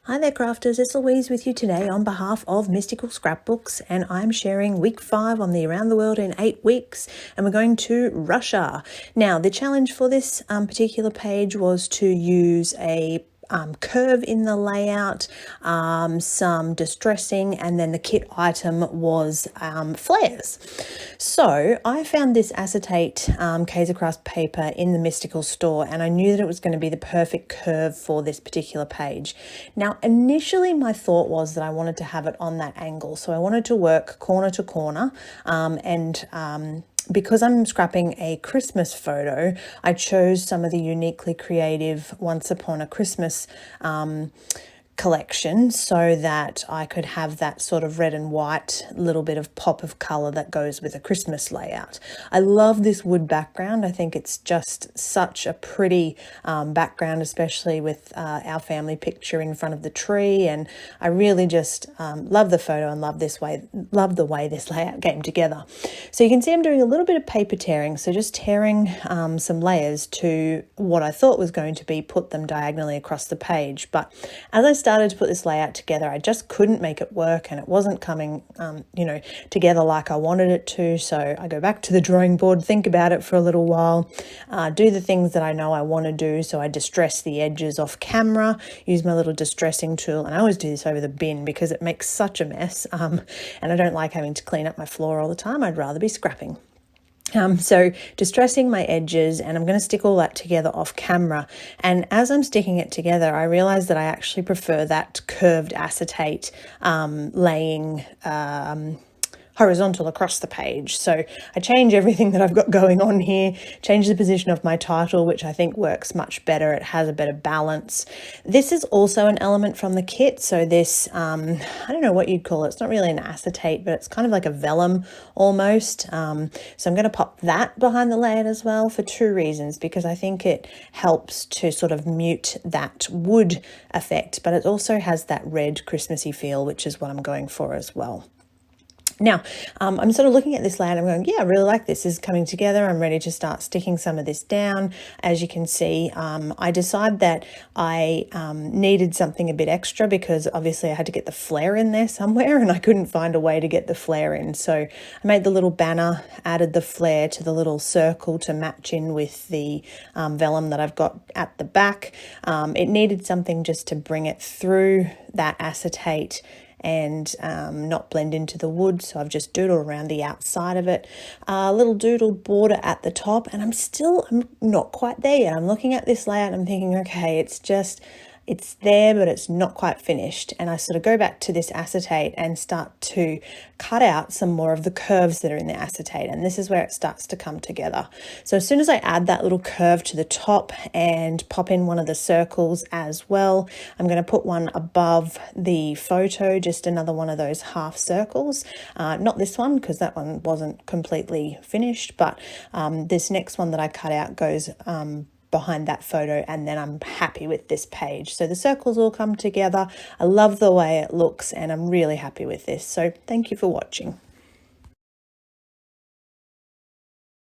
Hi there crafters, it's Louise with you today on behalf of Mystical Scrapbooks, and I'm sharing week 5 on the Around the World in 8 weeks, and we're going to Russia. Now the challenge for this particular page was to use a curve in the layout, some distressing, and then the kit item was flares. So I found this acetate Kaisercraft paper in the Mystical store, and I knew that it was going to be the perfect curve for this particular page. Now initially my thought was that I wanted to have it on that angle, so I wanted to work corner to corner, because I'm scrapping a Christmas photo, I chose some of the uniquely creative Once Upon a Christmas collection so that I could have that sort of red and white little bit of pop of color that goes with a Christmas layout. I love this wood background. I think it's just such a pretty background, especially with our family picture in front of the tree, and I really just love the photo and love the way this layout came together. So you can see I'm doing a little bit of paper tearing, so just tearing some layers to what I thought was going to be put them diagonally across the page. But as I started to put this layout together, I just couldn't make it work, and it wasn't coming together like I wanted it to. So I go back to the drawing board, think about it for a little while, do the things that I know I want to do. So I distress the edges off camera, use my little distressing tool, and I always do this over the bin because it makes such a mess, and I don't like having to clean up my floor all the time. I'd rather be scrapping. So distressing my edges, and I'm going to stick all that together off camera. And as I'm sticking it together, I realized that I actually prefer that curved acetate laying horizontal across the page. So I change everything that I've got going on here, change the position of my title, which I think works much better. It has a better balance. This is also an element from the kit. So this, I don't know what you'd call it. It's not really an acetate, but it's kind of like a vellum almost. So I'm going to pop that behind the layout as well for 2 reasons, because I think it helps to sort of mute that wood effect, but it also has that red Christmassy feel, which is what I'm going for as well. Now, I'm sort of looking at this layout, I'm going, yeah, I really like this. This is coming together. I'm ready to start sticking some of this down. As you can see, I decided that I needed something a bit extra because obviously I had to get the flair in there somewhere, and I couldn't find a way to get the flair in. So I made the little banner, added the flair to the little circle to match in with the vellum that I've got at the back. It needed something just to bring it through that acetate and not blend into the wood, so I've just doodled around the outside of it, a little doodle border at the top, and I'm not quite there yet. I'm looking at this layout and I'm thinking, okay, it's there, but it's not quite finished. And I sort of go back to this acetate and start to cut out some more of the curves that are in the acetate. And this is where it starts to come together. So as soon as I add that little curve to the top and pop in one of the circles as well, I'm going to put one above the photo, just another one of those half circles. Not this one, because that one wasn't completely finished, but this next one that I cut out goes behind that photo, and then I'm happy with this page. So the circles all come together. I love the way it looks, and I'm really happy with this. So thank you for watching.